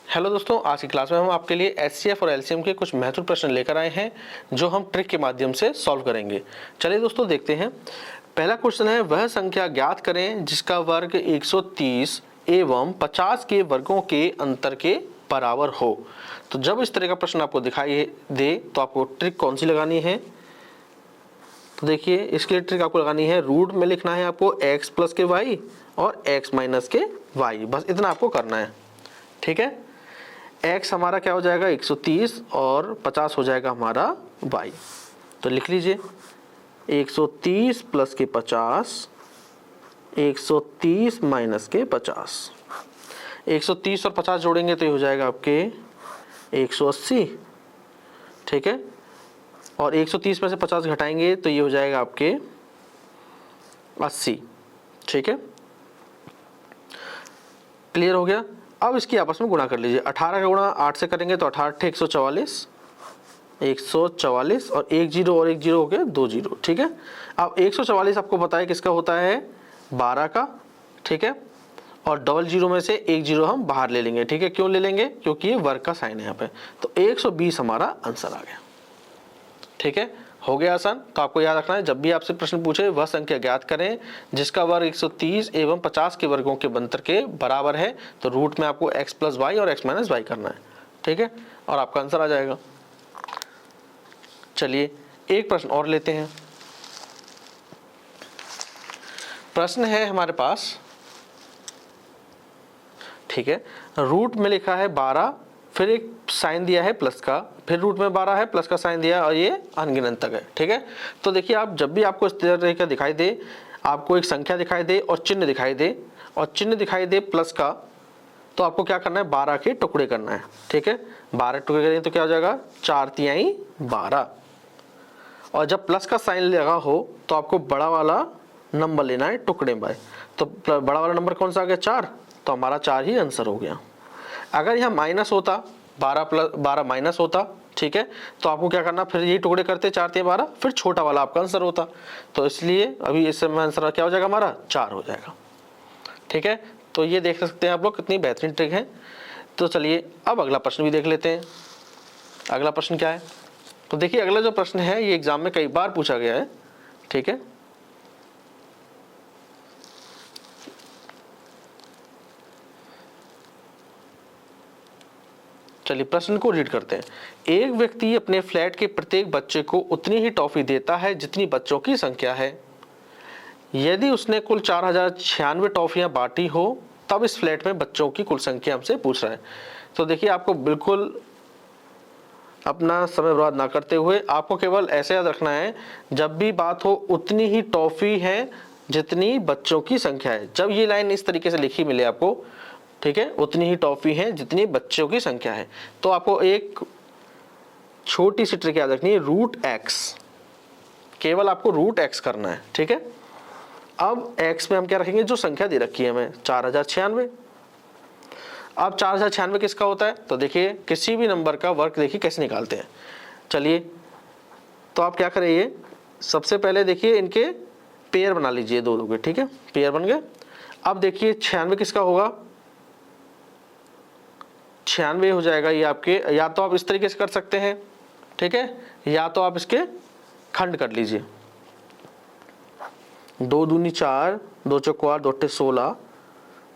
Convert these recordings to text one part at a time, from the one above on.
Hello दोस्तों, आज की क्लास में हम आपके लिए एचसीएफ और एलसीएम के कुछ महत्वपूर्ण प्रश्न लेकर आए हैं जो हम ट्रिक के माध्यम से सॉल्व करेंगे। चलिए दोस्तों देखते हैं। पहला क्वेश्चन है, वह संख्या ज्ञात करें जिसका वर्ग 130 एवं 50 के वर्गों के अंतर के बराबर हो। तो जब इस तरह का प्रश्न आपको दिखाई दे तो आपको ट्रिक कौन सी लगानी है? तो देखिए, इसके लिए ट्रिक आपको लगानी है, रूट में लिखना है आपको x प्लस के y और x माइनस के y, बस इतना आपको करना है। ठीक है, x हमारा क्या हो जाएगा 130 और 50 हो जाएगा हमारा y। तो लिख लीजिए 130 प्लस के 50, 130 माइनस के 50। 130 और 50 जोड़ेंगे तो ये हो जाएगा आपके 180। ठीक है, और 130 में से 50 घटाएंगे तो ये हो जाएगा आपके 80। ठीक है, क्लियर हो गया। अब इसकी आपस में गुणा कर लीजिए। 18 का गुणा 8 से करेंगे तो 18 144, 144 और एक जीरो और एक जीरो हो गया 2 जीरो। ठीक है, अब 144 आपको पता है किसका होता है, 12 का। ठीक है, और डबल जीरो में से एक जीरो हम बाहर ले लेंगे। ठीक है, क्यों ले लेंगे? क्योंकि ये वर्ग का साइन है यहाँ पे। तो 120 हमारा आंसर आ गया। ठीक है, हो गया आसान। तो आपको याद रखना है, जब भी आपसे प्रश्न पूछे वह संख्या ज्ञात करें जिसका वर्ग 130 एवं 50 के वर्गों के अंतर के बराबर है। तो रूट में आपको x प्लस वाई और x माइनस वाई करना है। ठीक है, और आपका आंसर आ जाएगा। चलिए एक प्रश्न और लेते हैं। प्रश्न है हमारे पास, ठीक है, रूट में लिखा है 12, फिर एक साइन दिया है प्लस का, फिर रूट में 12 है, प्लस का साइन दिया और ये अनगिनत तक है। ठीक है, तो देखिए आप जब भी आपको इस तरह का दिखाई दे, आपको एक संख्या दिखाई दे और चिन्ह दिखाई दे, और चिन्ह दिखाई दे प्लस का, तो आपको क्या करना है, 12 के टुकड़े करना है। ठीक है, 12 टुकड़े करेंगे तो क्या हो जाएगा, 4 तिहाई 12। और जब प्लस का साइन लगा हो तो आपको बड़ा वाला नंबर लेना है टुकड़े बाय। तो बड़ा वाला नंबर कौन सा आ गया, 4, तो हमारा 4 ही आंसर हो गया। अगर यहाँ माइनस होता, 12 प्लस 12 माइनस होता, ठीक है, तो आपको क्या करना, फिर ये टुकड़े करते 4 तिहाई 12, फिर छोटा वाला आपका आंसर होता। तो इसलिए अभी इस समय आंसर क्या हो जाएगा, हमारा 4 हो जाएगा। ठीक है, तो ये देख सकते हैं आप लोग कितनी बेहतरीन ट्रिक है। तो चलिए अब अगला प्रश्न भी देख लेते हैं। अगला प्रश्न क्या है? तो देखिए अगला जो प्रश्न है ये एग्जाम में कई बार पूछा गया है। ठीक है, चलिए प्रश्न को रीड करते हैं। एक व्यक्ति अपने फ्लैट के प्रत्येक बच्चे को उतनी ही टॉफी देता है जितनी बच्चों की संख्या है। यदि उसने कुल 4096 टॉफियां बांटी हो तब इस फ्लैट में बच्चों की कुल संख्या हमसे पूछ रहा है। तो देखिए आपको बिल्कुल अपना समय बर्बाद ना करते हुए आपको केवल ऐसे याद रखना है, जब भी बात हो उतनी ही टॉफी है जितनी बच्चों की संख्या है। जब ये लाइन इस तरीके से लिखी मिले आपको, ठीक है, उतनी ही टॉफी है जितनी बच्चों की संख्या है, तो आपको एक छोटी सी ट्रिक याद रखनी है, रूट एक्स, केवल आपको रूट एक्स करना है। ठीक है, अब एक्स में हम क्या रखेंगे, जो संख्या दे रखी है हमें 4096। अब 4096 किसका होता है? तो देखिए किसी भी नंबर का वर्ग देखिए कैसे निकालते हैं। चलिए तो आप क्या करिए, सबसे पहले देखिए इनके पेयर बना लीजिए, दो के। ठीक है, पेयर बन गए। अब देखिए 96 किसका होगा, 96 हो जाएगा ये आपके, या तो आप इस तरीके से कर सकते हैं, ठीक है, या तो आप इसके खंड कर लीजिए। 2 दूनी 4, 2 चौको 8, 2 अट्ठे 16,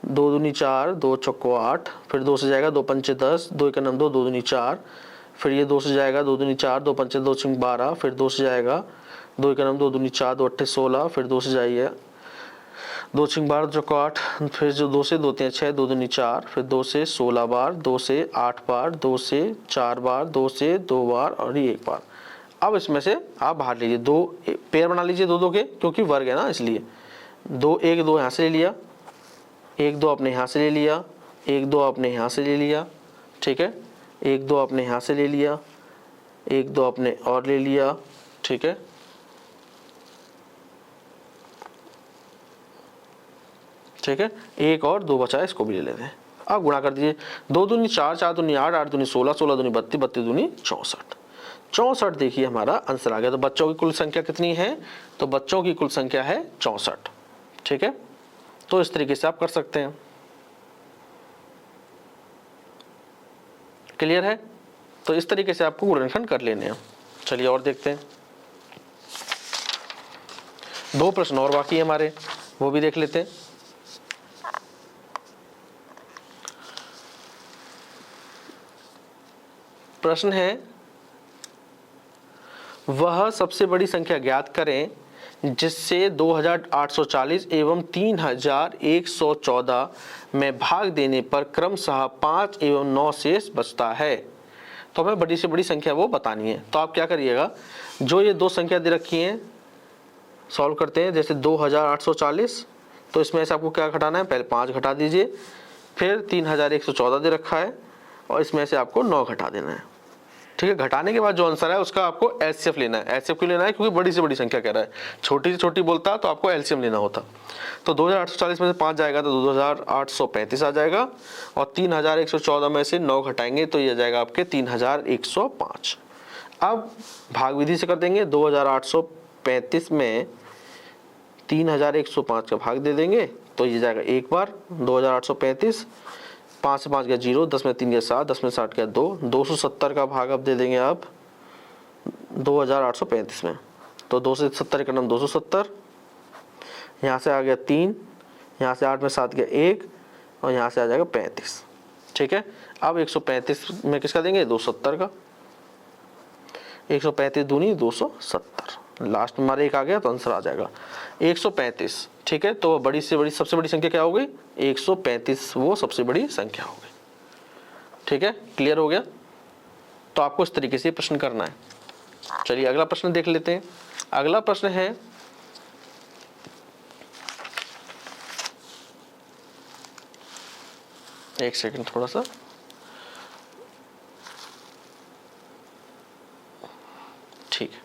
2 दूनी 4, 2 चौको 8, फिर 2 से जाएगा 2 पंचे 10, 2 एक 2, 2 दूनी 4, फिर ये 2 से जाएगा 2 दूनी 4, 2 पंचे 2 छिंग 12, फिर 2 से जाएगा 2 एक 2 दूनी 4, 2 अट्ठे 16, फिर 2 से जाइए 2 छिंग 12, 2 चौको 8, फिर जो 2 से 2 3 6, 2 दूनी 4, फिर 2 से 16 बार, 2 से 8 बार, 2 से 4 बार, 2 से 2 बार और ये 1 बार। अब इसमें से आप बाहर लीजिए, 2 पेयर बना लीजिए 2 के, क्योंकि वर्ग है ना इसलिए। 2 1 2 यहाँ से ले लिया, 1 2 अपने यहाँ से ले लिया, 1 2 अपने यहाँ से ले लिया, ठीक है, 1 2 अपने यहाँ से ले लिया, 1 2 अपने और ले लिया, ठीक है, ठीक है, 1 और 2 बचा है, इसको भी ले लेते हैं। अब गुणा कर दीजिए, 2 दूनी 4, 4 दूनी 8, 8 दूनी 16, 16 दूनी 32, 32 दूनी 64, 64 देखिए हमारा आंसर आ गया। तो बच्चों की कुल संख्या कितनी है? तो बच्चों की कुल संख्या है 64। ठीक है, तो इस तरीके से आप कर सकते हैं। क्लियर है? तो इस तरीके से आपको गुणनखंड कर लेने हैं। चलिए और देखते हैं, 2 प्रश्न और बाकी है हमारे, वो भी देख लेते हैं। प्रश्न है, वह सबसे बड़ी संख्या ज्ञात करें जिससे 2840 एवं 3114 में भाग देने पर क्रमशः 5 एवं 9 शेष बचता है। तो हमें बड़ी से बड़ी संख्या वो बतानी है। तो आप क्या करिएगा, जो ये 2 संख्या दे रखी हैं सॉल्व करते हैं। जैसे 2840, तो इसमें से आपको क्या घटाना है, पहले 5 घटा दीजिए, फिर 3114 दे रखा है और इसमें से आपको 9 घटा देना है। ठीक है, घटाने के बाद जो आंसर है उसका आपको एचसीएफ लेना है। एचसीएफ क्यों लेना है, क्योंकि बड़ी से बड़ी संख्या कह रहा है, छोटी से छोटी बोलता तो आपको एलसीएम लेना होता। तो 2840 में से 5 जाएगा तो 2835 आ जाएगा, और 3114 में से 9 घटाएंगे तो ये जाएगा आपके 3105। अब भाग विधि से कर देंगे, 2835 में 3105 का भाग दे देंगे तो ये जाएगा एक बार 2835, 5 से 5 गया 0, 10 में 3 गया 7, 10 में 60 गया 2, 270 का भाग अब दे देंगे आप 2835 में। तो 2 से 70 का नाम 270, यहाँ से आ गया 3, यहाँ से 8 में 7 गया 1, और यहाँ से आ जाएगा 35। ठीक है, अब 135 में किसका देंगे, 270 का। 135 दूनी 270, लास्ट में हमारा 1 आ गया तो आंसर आ जाएगा 135। ठीक है, तो बड़ी से बड़ी सबसे बड़ी संख्या क्या हो गई, 135 वो सबसे बड़ी संख्या हो गई। ठीक है, क्लियर हो गया? तो आपको इस तरीके से प्रश्न करना है। चलिए अगला प्रश्न देख लेते हैं। अगला प्रश्न है, एक सेकंड थोड़ा सा, ठीक है।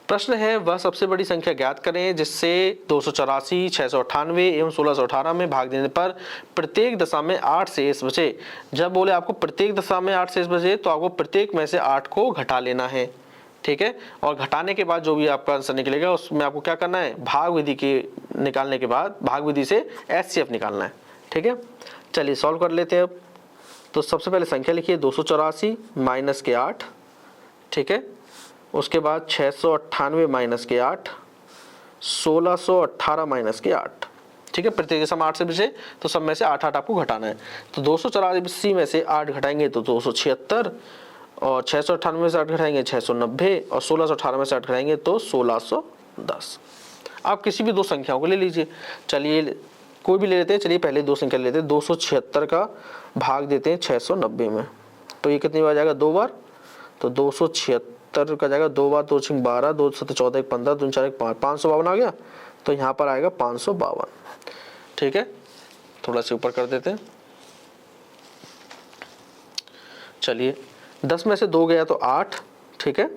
प्रश्न है, वह सबसे बड़ी संख्या ज्ञात करें जिससे 284, 698 एवं 1618 में भाग देने पर प्रत्येक दशा में 8 शेष बचे। जब बोले आपको प्रत्येक दशा में 8 शेष बचे तो आपको प्रत्येक में से 8 को घटा लेना है। ठीक है, और घटाने के बाद जो भी आपका आंसर निकलेगा उसमें आपको क्या करना है, भाग विधि के निकालने के बाद भाग विधि से एचसीएफ निकालना है। ठीक है, चलिए सॉल्व कर लेते हैं अब। तो सबसे पहले संख्या लिखिए 284 माइनस के 8। ठीक है, उसके बाद 698 माइनस के 8, 1618 माइनस के 8। ठीक है, प्रत्येक दशा में 8 से बचे तो सब में से 8 आपको घटाना है। तो 284 में से 8 घटाएंगे तो 276, और 698 में से 8 घटाएंगे 690, और 1618 में से 8 घटाएंगे तो 1610। आप किसी भी 2 संख्याओं को ले लीजिए। चलिए कोई भी ले लेते हैं, चलिए पहले 2 संख्या लेते हैं। 276 का भाग देते हैं 690 में, तो ये कितनी बार जाएगा, 2 बार। तो 276 का जाएगा 2 बार, 2 6 12, 2 7 14 15, 2 4 5, 552 आ गया। तो यहाँ पर आएगा 552। ठीक है, थोड़ा सा ऊपर कर देते हैं। चलिए 10 में से 2 गया तो 8। ठीक है,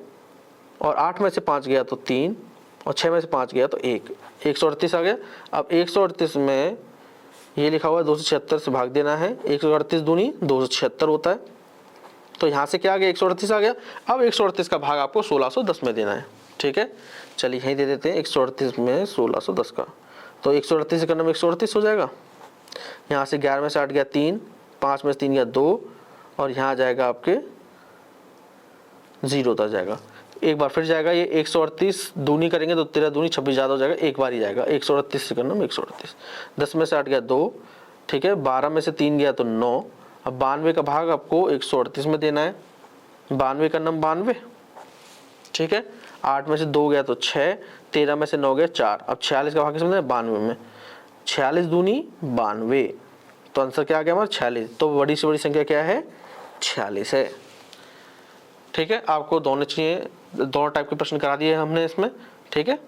और 8 में से 5 गया तो 3, और 6 में से 5 गया तो 1, 138 आ गया। अब 138 में ये लिखा हुआ है 276 से भाग देना है। 138 दूनी 276 होता है, तो यहाँ से क्या आ गया, 138 आ गया। अब 138 का भाग आपको 1610 में देना है। ठीक है, चलिए यहीं दे देते हैं 138 में 1610 का। तो 138 का नाम 138 हो जाएगा। यहाँ से 11 में से 8 गया 3, 5 में से 3 गया 2, और यहाँ जाएगा आपके 0 तक जाएगा। एक बार फिर जाएगा ये 138 दूनी करेंगे तो 13 दूनी 26 ज़्यादा हो जाएगा, एक बार ही जाएगा। 138 से करना 138। 10 में से 8 गया 2। ठीक है, 12 में से 3 गया तो 9। अब 92 का भाग आपको 138 में देना है। 92 का नाम 92। ठीक है, 8 में से 2 गया तो 6, 13 में से 9 गया 4। अब 46 का भाग किसमें देना है, 92 में। 46 दूनी 92, तो आंसर क्या आ गया हमारा 46। तो बड़ी से बड़ी संख्या क्या है, 46 है। ठीक है, आपको दोनों टाइप के प्रश्न करा दिए हमने इसमें। ठीक है,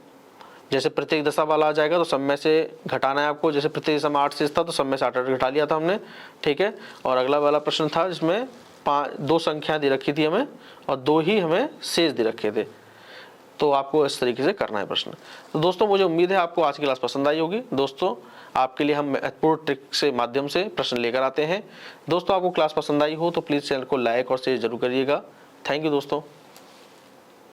जैसे प्रत्येक दशा वाला आ जाएगा तो सब में से घटाना है आपको। जैसे प्रत्येक दशा में 8 शेष था तो सब में से 8 घटा लिया था हमने। ठीक है, और अगला वाला प्रश्न था जिसमें 2 संख्या दे रखी थी हमें और 2 ही हमें शेष दे रखे थे। तो आपको इस तरीके से करना है प्रश्न। तो दोस्तों मुझे उम्मीद है आपको आज की क्लास पसंद आई होगी। दोस्तों आपके लिए हम महत्वपूर्ण ट्रिक से माध्यम से प्रश्न लेकर आते हैं। दोस्तों आपको क्लास पसंद आई हो तो प्लीज़ चैनल को लाइक और शेयर जरूर करिएगा। थैंक यू दोस्तों।